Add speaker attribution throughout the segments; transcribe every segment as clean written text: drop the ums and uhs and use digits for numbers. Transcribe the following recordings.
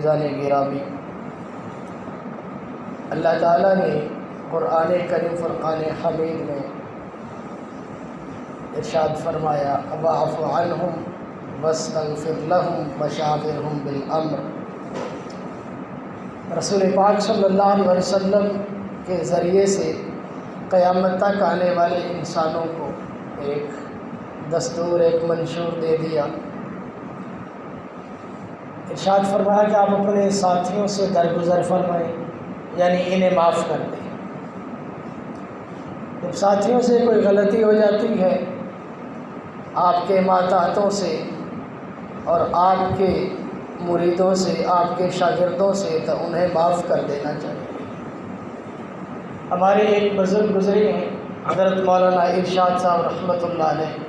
Speaker 1: عزیزان گرامی، اللہ تعالیٰ نے قرآن کریم فرقان حمید میں ارشاد فرمایا واعف عنہم واستغفر لہم وشاورہم بالامر۔ رسول پاک صلی اللہ علیہ وسلم کے ذریعے سے قیامت تک آنے والے انسانوں کو ایک دستور، ایک منشور دے دیا۔ ارشاد فرمایا کہ آپ اپنے ساتھیوں سے درگزر فرمائیں، یعنی انہیں معاف کر دیں۔ جب ساتھیوں سے کوئی غلطی ہو جاتی ہے آپ کے ماتحتوں سے اور آپ کے مریدوں سے، آپ کے شاگردوں سے، تو انہیں معاف کر دینا چاہیے۔ ہمارے ایک بزرگ گزرے ہیں حضرت مولانا ارشاد صاحب رحمۃ اللہ علیہ،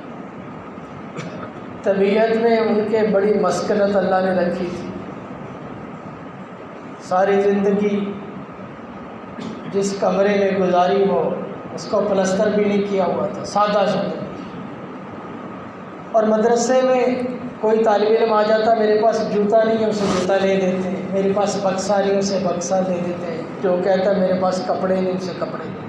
Speaker 1: طبیعت میں ان کے بڑی مسکنت اللہ نے رکھی تھی۔ ساری زندگی جس کمرے میں گزاری ہو اس کو پلستر بھی نہیں کیا ہوا تھا، سادہ زندگی۔ اور مدرسے میں کوئی طالب علم آ جاتا، میرے پاس جوتا نہیں ہے، اسے جوتا لے دیتے، میرے پاس بکسا نہیں، اسے بکسا دے دیتے، جو کہتا میرے پاس کپڑے نہیں، اسے کپڑے دے دیتے۔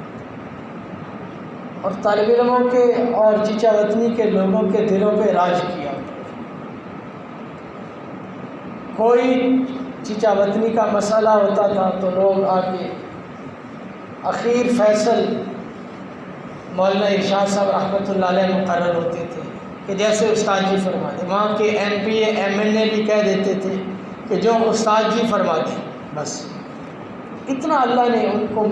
Speaker 1: اور طالب علموں کے اور چچا وطنی کے لوگوں کے دلوں پہ راج کیا۔ کوئی چچا وطنی کا مسئلہ ہوتا تھا تو لوگ آ کے اخیر فیصل مولانا ارشاد صاحب رحمۃ اللہ علیہ مقرر ہوتے تھے کہ جیسے استاد جی فرما دیں۔ وہاں کے M P A M N A بھی کہہ دیتے تھے کہ جو استاد جی فرما دیں، بس اتنا اللہ نے ان کو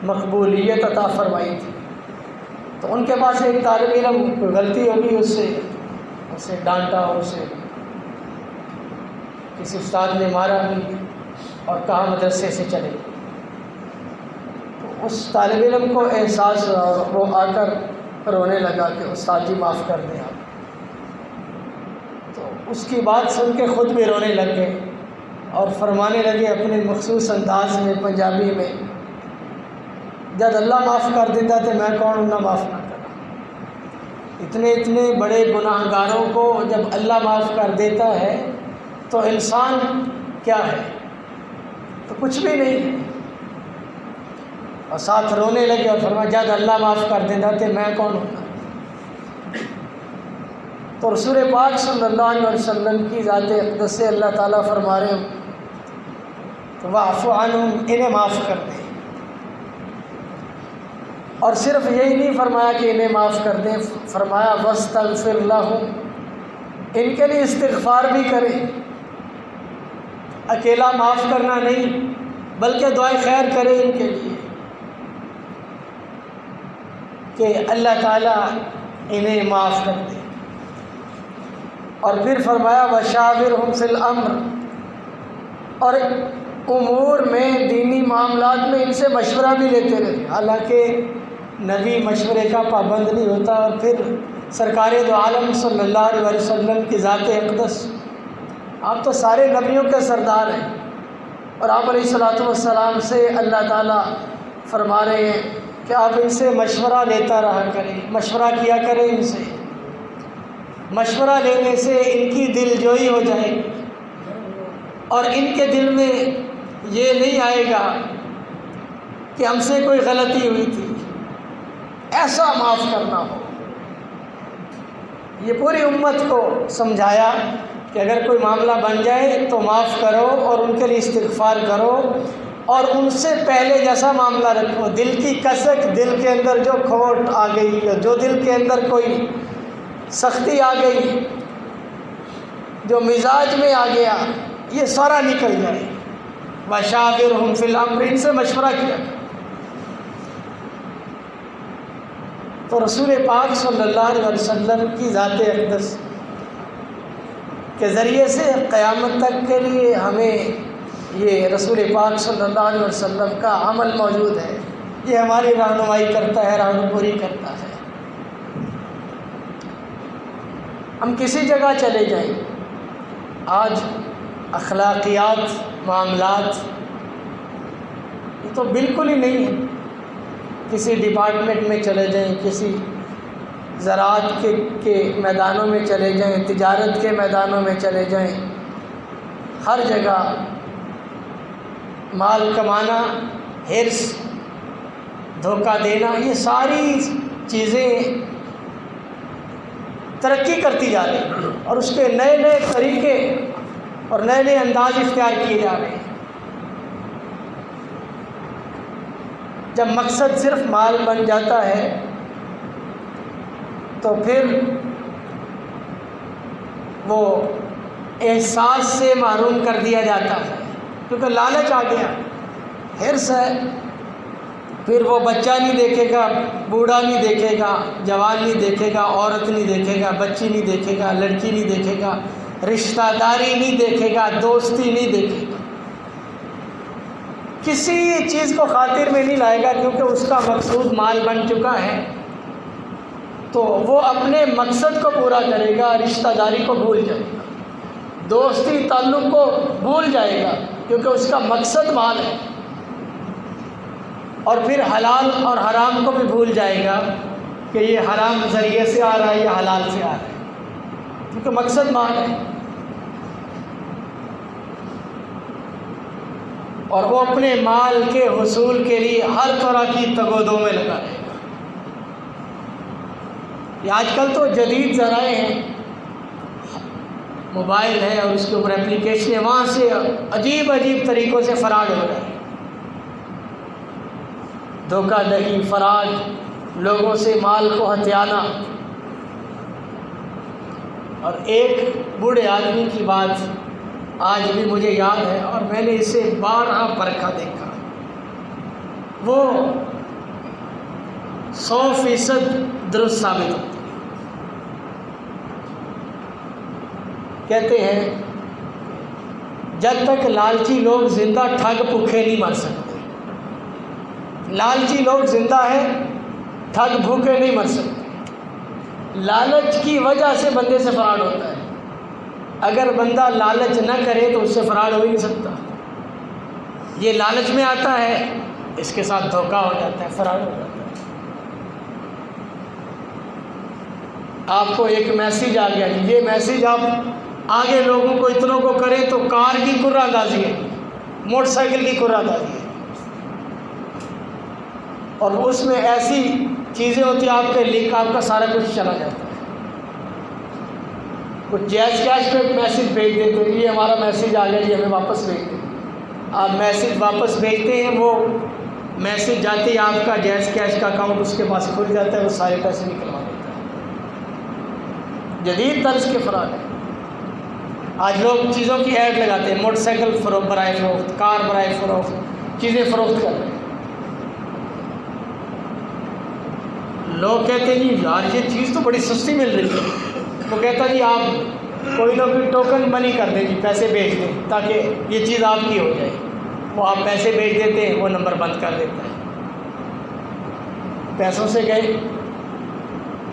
Speaker 1: مقبولیت عطا فرمائی تھی۔ تو ان کے پاس ایک طالب علم کوئی غلطی ہوگی، اسے ڈانٹا، اسے کسی استاد نے مارا بھی اور کہا مدرسے سے چلے۔ تو اس طالب علم کو احساس ہوا اور وہ آ کر رونے لگا کہ استاد جی معاف کر دیں آپ۔ تو اس کی بات سن کے خود بھی رونے لگ گئے اور فرمانے لگے اپنے مخصوص انداز میں، پنجابی میں، جب اللہ معاف کر دیتا تو میں کون ہوں نہ معاف نہ کرا۔ اتنے بڑے گناہ گاروں کو جب اللہ معاف کر دیتا ہے تو انسان کیا ہے؟ تو کچھ بھی نہیں ہے۔ اور ساتھ رونے لگے اور فرمایا جب اللہ معاف کر دیتا تو میں کون ہوں؟ تو رسول پاک صلی اللہ علیہ وسلم کی ذات اقدس سے اللہ تعالیٰ فرما رہے ہیں تو واعف عنہم، انہیں معاف کر دیں۔ اور صرف یہی نہیں فرمایا کہ انہیں معاف کر دیں، فرمایا واستغفر لہم، ان کے لیے استغفار بھی کریں۔ اکیلا معاف کرنا نہیں بلکہ دعائے خیر کریں ان کے لیے کہ اللہ تعالیٰ انہیں معاف کر دے۔ اور پھر فرمایا وشاورہم فی الامر، اور امور میں، دینی معاملات میں ان سے مشورہ بھی لیتے رہے۔ حالانکہ نبی مشورے کا پابند نہیں ہوتا، اور پھر سرکار دو عالم صلی اللہ علیہ وسلم کی ذات اقدس، آپ تو سارے نبیوں کے سردار ہیں، اور آپ علیہ الصلوۃ والسلام سے اللہ تعالیٰ فرما رہے ہیں کہ آپ ان سے مشورہ لیتا رہا کریں، مشورہ کیا کریں ان سے۔ مشورہ لینے سے ان کی دل جوئی ہو جائے گی اور ان کے دل میں یہ نہیں آئے گا کہ ہم سے کوئی غلطی ہوئی تھی، ایسا معاف کرنا ہو۔ یہ پوری امت کو سمجھایا کہ اگر کوئی معاملہ بن جائے تو معاف کرو اور ان کے لیے استغفار کرو، اور ان سے پہلے جیسا معاملہ رکھو۔ دل کی کسک، دل کے اندر جو کھوٹ آ گئی، جو دل کے اندر کوئی سختی آ گئی، جو مزاج میں آ گیا، یہ سارا نکل جائے۔ وشاورہم فی الامر، ان سے مشورہ کیا۔ تو رسول پاک صلی اللہ علیہ وسلم کی ذات اقدس کے ذریعے سے قیامت تک کے لیے ہمیں یہ رسول پاک صلی اللہ علیہ وسلم کا عمل موجود ہے، یہ ہماری رہنمائی کرتا ہے، رہنمائی کرتا ہے۔ ہم کسی جگہ چلے جائیں، آج اخلاقیات، معاملات یہ تو بالکل ہی نہیں ہے۔ کسی ڈپارٹمنٹ میں چلے جائیں، کسی زراعت کے میدانوں میں چلے جائیں، تجارت کے میدانوں میں چلے جائیں، ہر جگہ مال کمانا، حرص، دھوکہ دینا، یہ ساری چیزیں ترقی کرتی جا رہی ہیں اور اس کے نئے نئے طریقے اور نئے نئے انداز اختیار کیے جا رہے ہیں۔ جب مقصد صرف مال بن جاتا ہے تو پھر وہ احساس سے محروم کر دیا جاتا ہے، کیونکہ لالچ آ گیا، حرص ہے۔ پھر وہ بچہ نہیں دیکھے گا، بوڑھا نہیں دیکھے گا، جوان نہیں دیکھے گا، عورت نہیں دیکھے گا، بچی نہیں دیکھے گا، لڑکی نہیں دیکھے گا، رشتہ داری نہیں دیکھے گا، دوستی نہیں دیکھے گا، کسی چیز کو خاطر میں نہیں لائے گا، کیونکہ اس کا مقصود مال بن چکا ہے۔ تو وہ اپنے مقصد کو پورا کرے گا، رشتہ داری کو بھول جائے گا، دوستی تعلق کو بھول جائے گا، کیونکہ اس کا مقصد مال ہے۔ اور پھر حلال اور حرام کو بھی بھول جائے گا کہ یہ حرام ذریعے سے آ رہا ہے یا حلال سے آ رہا ہے، کیونکہ مقصد مال ہے۔ اور وہ اپنے مال کے حصول کے لیے ہر طرح کی تگ و دو میں لگا رہے گا۔ یہ آج کل تو جدید ذرائع ہیں، موبائل ہے اور اس کے اوپر اپلیکیشن ہے، وہاں سے عجیب عجیب طریقوں سے فراڈ ہو رہا ہے، دھوکہ دہی، فراڈ، لوگوں سے مال کو ہتھیانا۔ اور ایک بوڑھے آدمی کی بات آج بھی مجھے یاد ہے اور میں نے اسے بارہا پرکھا دیکھا، وہ 100% درست ثابت ہوتا ہے۔ کہتے ہیں جب تک لالچی لوگ زندہ، ٹھگ بھوکے نہیں مر سکتے۔ لالچی لوگ زندہ ہیں، ٹھگ بھوکے نہیں مر سکتے۔ لالچ کی وجہ سے بندے سے فراڈ ہوتا ہے، اگر بندہ لالچ نہ کرے تو اس سے فراڈ ہو ہی نہیں سکتا۔ یہ لالچ میں آتا ہے، اس کے ساتھ دھوکہ ہو جاتا ہے، فراڈ ہو جاتا ہے۔ آپ کو ایک میسیج آ گیا، یہ میسیج آپ آگے لوگوں کو اتنوں کو کریں تو کار کی کرہ اندازی ہے، موٹر سائیکل کی کرہ اندازی ہے، اور اس میں ایسی چیزیں ہوتی ہیں، آپ کے لنک، آپ کا سارا کچھ چلا جاتا ہے۔ کچھ جیز کیش پہ میسیج بھیج دیتے ہیں، یہ ہمارا میسیج آ گیا جی، ہمیں واپس بھیج دیں۔ آپ میسیج واپس بھیجتے ہیں، وہ میسیج جاتے ہی آپ کا جیز کیش کا اکاؤنٹ اس کے پاس کھل جاتا ہے، وہ سارے پیسے نکلوا دیتا ہے۔ جدید طرز کے فراڈ ہے۔ آج لوگ چیزوں کی ایڈ لگاتے ہیں، موٹر سائیکل برائے فروخت، کار برائے فروخت، چیزیں فروخت کر رہے ہیں۔ لوگ کہتے ہیں جی یار یہ چیز تو بڑی سستی مل رہی ہے، وہ کہتا جی آپ کوئی نہ کوئی ٹوکن منی کر دیں جی، پیسے بھیج دیں تاکہ یہ چیز آپ کی ہو جائے۔ وہ آپ پیسے بھیج دیتے ہیں، وہ نمبر بند کر دیتا ہے، پیسوں سے گئے۔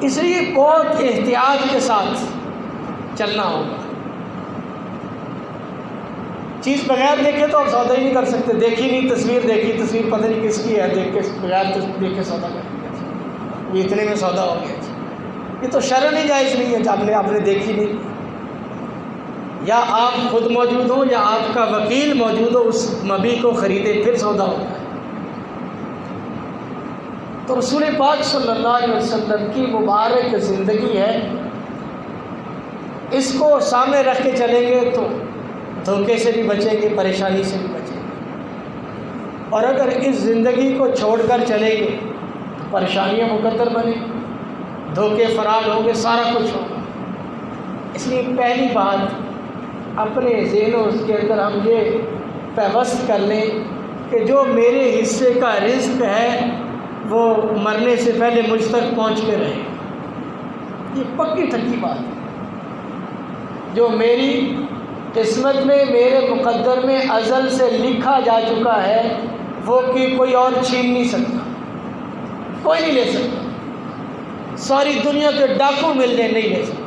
Speaker 1: اس لیے بہت احتیاط کے ساتھ چلنا ہوگا۔ چیز بغیر دیکھے تو آپ سودا ہی نہیں کر سکتے، دیکھی نہیں تصویر، دیکھی تصویر پتہ نہیں کس کی ہے، دیکھ کے بغیر دیکھ کے سودا کر دیا، یہ اتنے میں سودا ہو گیا۔ یہ تو شرعاً ہی جائز نہیں ہے، جب آپ نے دیکھی نہیں، یا آپ خود موجود ہوں یا آپ کا وکیل موجود ہو، اس مبیع کو خریدے پھر سودا ہوتا ہے۔ تو رسول پاک صلی اللہ علیہ وسلم کی مبارک زندگی ہے، اس کو سامنے رکھ کے چلیں گے تو دھوکے سے بھی بچیں گے، پریشانی سے بھی بچیں گے۔ اور اگر اس زندگی کو چھوڑ کر چلیں گے تو پریشانیاں مقدر بنے، دھوکے، فراڈ ہوں گے، سارا کچھ ہوگا۔ اس لیے پہلی بات اپنے ذہن و اس کے اندر ہم یہ پیوست کر لیں کہ جو میرے حصے کا رزق ہے وہ مرنے سے پہلے مجھ تک پہنچ کے رہے۔ یہ پکی ٹھکی بات ہے، جو میری قسمت میں، میرے مقدر میں ازل سے لکھا جا چکا ہے، وہ کہ کوئی اور چھین نہیں سکتا، کوئی نہیں لے سکتا، ساری دنیا کے ڈاکو مل جائیں نہیں لے سکتے۔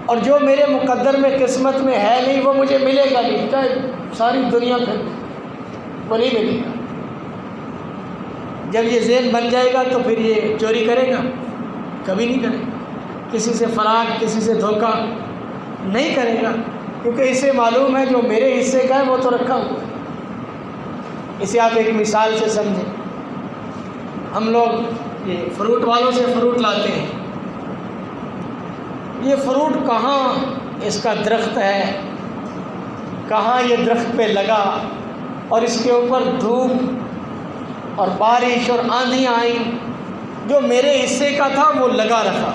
Speaker 1: اور جو میرے مقدر میں، قسمت میں ہے نہیں، وہ مجھے ملے گا نہیں، چاہے ساری دنیا پھر وہ نہیں ملے گا۔ جب یہ ذہن بن جائے گا تو پھر یہ چوری کرے گا کبھی نہیں کرے گا، کسی سے فراڈ، کسی سے دھوکہ، نہیں کرے گا، کیونکہ اسے معلوم ہے جو میرے حصے کا ہے وہ تو رکھا ہوا ہے۔ اسے آپ ایک مثال سے سمجھیں۔ ہم لوگ یہ فروٹ والوں سے فروٹ لاتے ہیں، یہ فروٹ کہاں اس کا درخت ہے، کہاں یہ درخت پہ لگا، اور اس کے اوپر دھوپ اور بارش اور آندھیاں آئیں، جو میرے حصے کا تھا وہ لگا رکھا،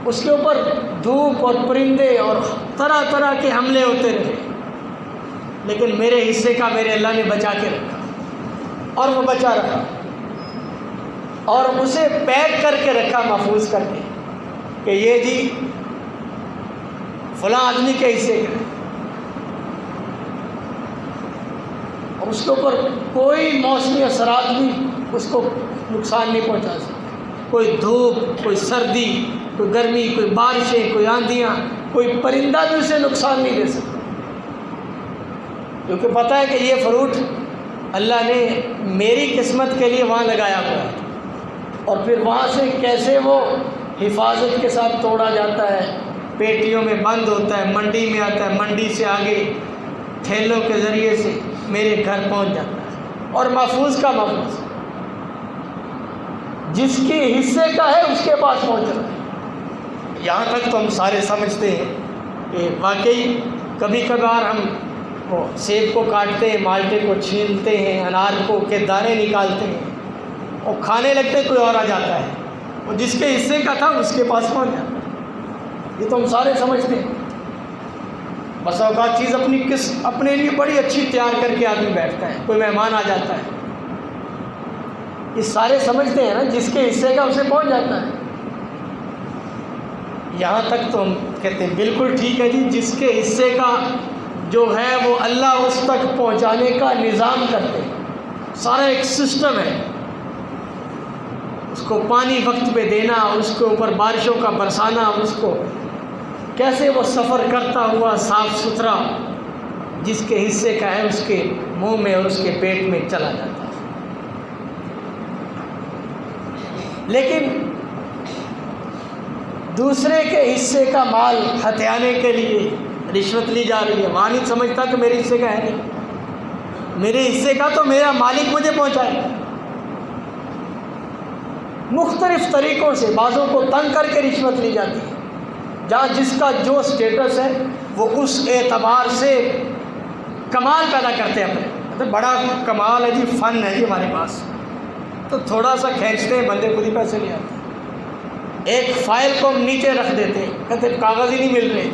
Speaker 1: اس کے اوپر دھوپ اور پرندے اور طرح طرح کے حملے ہوتے رہے، لیکن میرے حصے کا میرے اللہ نے بچا کے رکھا، اور وہ بچا رکھا، اور اسے پیک کر کے رکھا، محفوظ کر کے، کہ یہ جی فلاں آدمی کے حصے کا ہے، اور اس کے اوپر کوئی موسمی اثرات بھی اس کو نقصان نہیں پہنچا سکتے، کوئی دھوپ، کوئی سردی، کوئی گرمی، کوئی بارشیں، کوئی آندھیاں، کوئی پرندہ بھی اسے نقصان نہیں دے سکتا، کیونکہ پتہ ہے کہ یہ فروٹ اللہ نے میری قسمت کے لیے وہاں لگایا ہوا ہے، اور پھر وہاں سے کیسے وہ حفاظت کے ساتھ توڑا جاتا ہے، پیٹیوں میں بند ہوتا ہے، منڈی میں آتا ہے، منڈی سے آگے ٹھیلوں کے ذریعے سے میرے گھر پہنچ جاتا ہے، اور محفوظ کا محفوظ، جس کے حصے کا ہے اس کے پاس پہنچ رہا ہے۔ یہاں تک تو ہم سارے سمجھتے ہیں کہ واقعی کبھی کبھار ہم وہ سیب کو کاٹتے ہیں، مالٹے کو چھیلتے ہیں، انار کو کے دانے نکالتے ہیں اور کھانے لگتے ہیں، کوئی اور آ جاتا ہے، وہ جس کے حصے کا تھا اس کے پاس پہنچ جاتا ہے۔ یہ تو ہم سارے سمجھتے ہیں۔ بس اوقات چیز اپنے لیے بڑی اچھی تیار کر کے آدمی بیٹھتا ہے، کوئی مہمان آ جاتا ہے، یہ سارے سمجھتے ہیں نا، جس کے حصے کا اسے پہنچ جاتا ہے۔ یہاں تک تو ہم کہتے ہیں بالکل ٹھیک ہے جی، جس کے حصے کا جو ہے وہ اللہ اس تک پہنچانے کا نظام کرتے ہیں، سارا ایک سسٹم ہے، اس کو پانی وقت پہ دینا، اس کے اوپر بارشوں کا برسانا، اس کو کیسے وہ سفر کرتا ہوا صاف ستھرا جس کے حصے کا ہے اس کے منہ میں اور اس کے پیٹ میں چلا جاتا ہے۔ لیکن دوسرے کے حصے کا مال ہتھیانے کے لیے رشوت لی جا رہی ہے، وہاں نہیں سمجھتا کہ میرے حصے کا ہے نہیں، میرے حصے کا تو میرا مالک مجھے پہنچائے۔ مختلف طریقوں سے بعضوں کو تنگ کر کے رشوت لی جاتی ہے، جہاں جس کا جو سٹیٹس ہے وہ اس اعتبار سے کمال پیدا کرتے ہیں اپنے، مطلب بڑا کمال ہے جی، فن ہے جی ہمارے پاس، تو تھوڑا سا کھینچتے ہیں، بندے خود ہی پیسے لے آتے ہیں۔ ایک فائل کو ہم نیچے رکھ دیتے ہیں، کہتے ہیں کاغذ ہی نہیں مل رہے،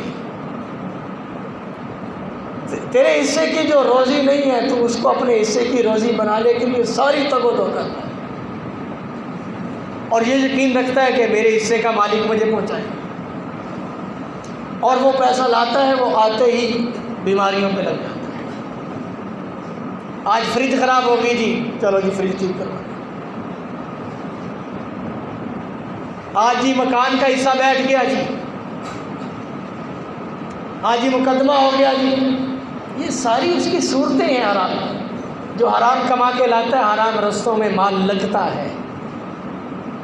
Speaker 1: تیرے حصے کی جو روزی نہیں ہے تو اس کو اپنے حصے کی روزی بنانے کے لیے ساری تگ و دو کرتا ہے، اور یہ یقین رکھتا ہے کہ میرے حصے کا مالک مجھے پہنچائے، اور وہ پیسہ لاتا ہے، وہ آتے ہی بیماریوں پہ لگ جاتا ہے۔ آج فریج خراب ہو گئی جی، چلو جی فریج ٹھیک کروا، آج جی مکان کا حصہ بیٹھ گیا جی، آج جی مقدمہ ہو گیا جی، یہ ساری اس کی صورتیں ہیں حرام، جو حرام کما کے لاتا ہے، حرام رستوں میں مال لگتا ہے۔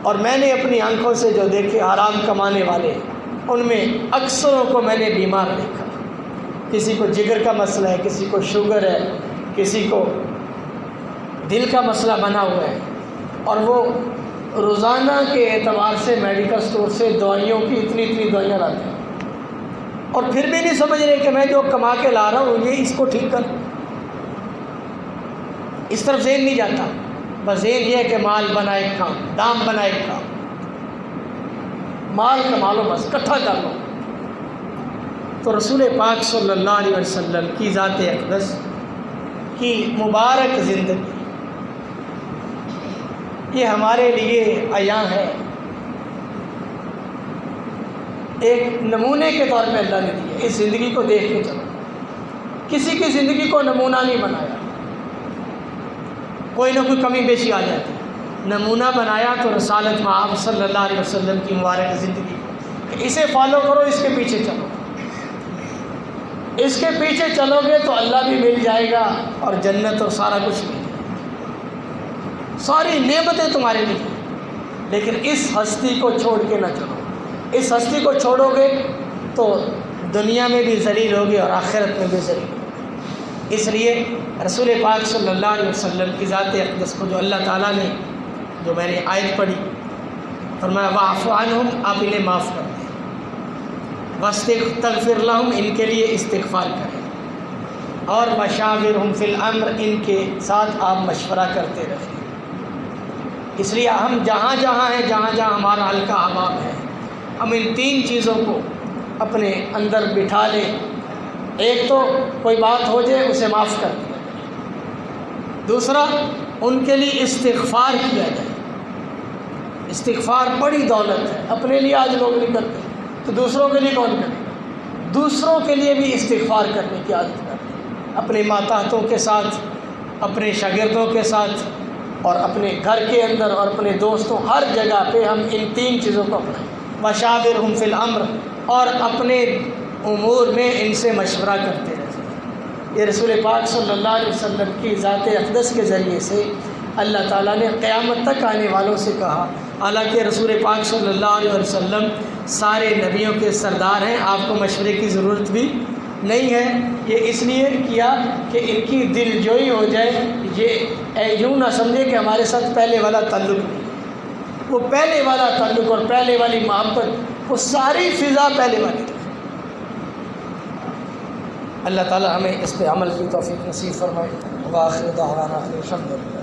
Speaker 1: اور میں نے اپنی آنکھوں سے جو دیکھے حرام کمانے والے، ان میں اکثروں کو میں نے بیمار دیکھا، کسی کو جگر کا مسئلہ ہے، کسی کو شوگر ہے، کسی کو دل کا مسئلہ بنا ہوا ہے، اور وہ روزانہ کے اعتبار سے میڈیکل سٹور سے دوائیوں کی اتنی دوائیاں لاتے ہیں، اور پھر بھی نہیں سمجھ رہے کہ میں جو کما کے لا رہا ہوں یہ اس کو ٹھیک کر، اس طرف ذہن نہیں جاتا، بس ذہن یہ ہے کہ مال بنائے کام، دام بنائے کام، مال کما لو، بس اکٹھا کر لو۔ تو رسول پاک صلی اللہ علیہ وسلم کی ذات اقدس کی مبارک زندگی یہ ہمارے لیے عیاں ہے، ایک نمونے کے طور پہ اللہ نے دی، اس زندگی کو دیکھ کے چلو، کسی کی زندگی کو نمونہ نہیں بنایا، کوئی نہ کوئی کمی بیشی آ جاتی، نمونہ بنایا تو رسالت مآب صلی اللہ علیہ وسلم کی مبارک زندگی، کہ اسے فالو کرو، اس کے پیچھے چلو، اس کے پیچھے چلو گے تو اللہ بھی مل جائے گا اور جنت اور سارا کچھ مل جائے گا، ساری نعمتیں تمہارے لیے، لیکن اس ہستی کو چھوڑ کے نہ چلو، اس ہستی کو چھوڑو گے تو دنیا میں بھی ذلیل ہوگی اور آخرت میں بھی ذلیل ہوگی۔ اس لیے رسول پاک صلی اللہ علیہ وسلم کی ذات اقدس کو جو اللہ تعالیٰ نے، جو میں نے آیت پڑھی، فرمایا واعف عنہم، آپ انہیں معاف کر دیں، واستغفر لہم، ان کے لیے استغفار کریں، اور وشاورہم فی الامر، ان کے ساتھ آپ مشورہ کرتے رہیں۔ اس لیے ہم جہاں جہاں ہیں، جہاں جہاں ہمارا حلقہ احباب ہے، ہم ان 3 چیزوں کو اپنے اندر بٹھا لیں۔ ایک تو کوئی بات ہو جائے اسے معاف کر دیا جائے، دوسرا ان کے لیے استغفار کیا جائے۔ استغفار بڑی دولت ہے، اپنے لیے آج لوگ نہیں کرتے تو دوسروں کے لیے کون کرے گا؟ دوسروں کے لیے بھی استغفار کرنے کی عادت کریں، اپنے ماتحتوں کے ساتھ، اپنے شاگردوں کے ساتھ، اور اپنے گھر کے اندر اور اپنے دوستوں، ہر جگہ پہ ہم ان 3 چیزوں کو اپنائیں۔ وشاورہم فی الامر، اور اپنے امور میں ان سے مشورہ کرتے رہیں۔ یہ رسول پاک صلی اللہ علیہ وسلم کی ذات اقدس کے ذریعے سے اللہ تعالیٰ نے قیامت تک آنے والوں سے کہا، حالانکہ رسول پاک صلی اللہ علیہ وسلم سارے نبیوں کے سردار ہیں، آپ کو مشورے کی ضرورت بھی نہیں ہے۔ یہ اس لیے کیا کہ ان کی دل جوئی ہو جائے، یہ یوں نہ سمجھے کہ ہمارے ساتھ پہلے والا تعلق نہیں ہے، وہ پہلے والا تعلق اور پہلے والی محبت، وہ ساری فضا پہلے والی تھی۔ اللہ تعالیٰ ہمیں اس پہ عمل کی توفیق نصیب فرمائے۔ وآخر دعوانا الحمدللہ۔